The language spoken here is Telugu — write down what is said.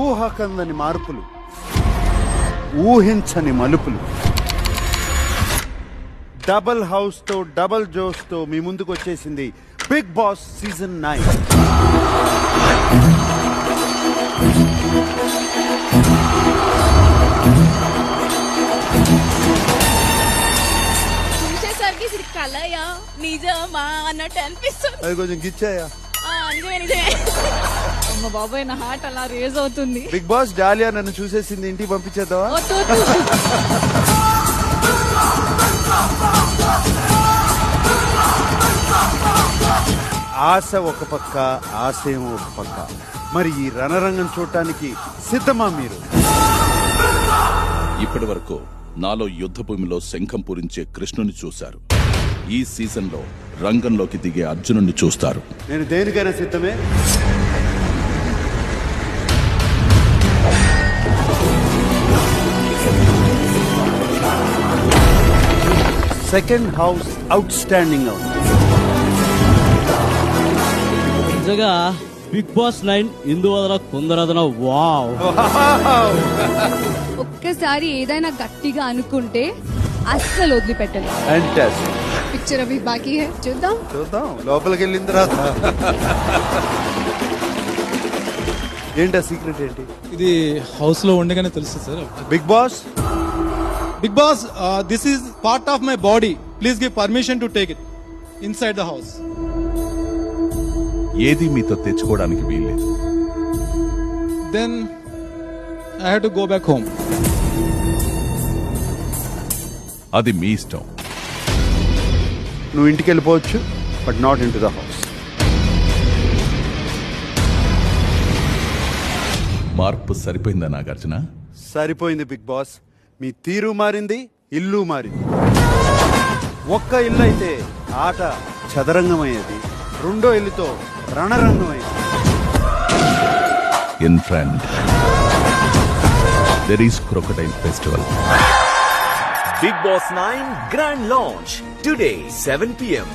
ఊహకందని మార్పులు, ఊహించని మలుపులు. డబుల్ హౌస్ తో డబుల్ జోస్ తో మీ ముందుకు వచ్చేసింది బిగ్ బాస్ సీజన్ 9. చూసేసరికి ఇది కలయా నిజమా అన్నట్టు అనిపిస్తుంది. అది కొంచెం గిచ్చాయా? నిజమే. అమ్మ బాబాయ్, నా హార్ట్ అలా రేజ్ అవుతుంది. బిగ్ బాస్ డాలియా నన్ను చూసేసింది, ఇంటికి పంపించేద్దావా? ఆశ ఒక పక్క, ఆశయం ఒక పక్క. మరి ఈ రణరంగం చూడటానికి సిద్ధమా మీరు? ఇప్పటి వరకు నాలో యుద్ధ భూమిలో శంఖం పూరించే కృష్ణుని చూశారు. ఈ సీజన్ లో రంగంలోకి దిగే అర్జునుడిని చూస్తారు. నేను దేనికైనా సిద్ధమే. Second house out standing out. నిజంగా బిగ్ బాస్ 9 ఇందువదన కుందరదన. వావ్! ఒక్కసారి ఏదైనా గట్టిగా అనుకుంటే అస్సలు వదిలిపెట్టలేదు. Fantastic. పిక్చర్ అవి బాకీ హై, చూద్దాం. లోపలికి వెళ్ళిన తర్వాత ఏంటా సీక్రెట్ ఏంటి? ఇది హౌస్ లో ఉండగానే తెలుసు sir. Bigg Boss, this is part of my body. Please give permission to take it inside the house. ఏది మీతో తెచ్చుకోవడానికి వీల్లేదు. Then I have to go back home. అది మీ ఇష్టం. నువ్వు ఇంటికి వెళ్ళిపోవచ్చు, but not into the house. మార్పు సరిపోయిందా నాగార్జున? సరిపోయింది బిగ్ బాస్. మీ తీరు మారింది, ఇల్లు మారింది. ఒక్క ఇల్లు అయితే ఆట చదరంగమయ్యేది, రెండో ఇల్లుతో రణరంగమయ్యేది. In friend there is crocodile festival. Bigg Boss 9 Grand Launch today 7 p.m.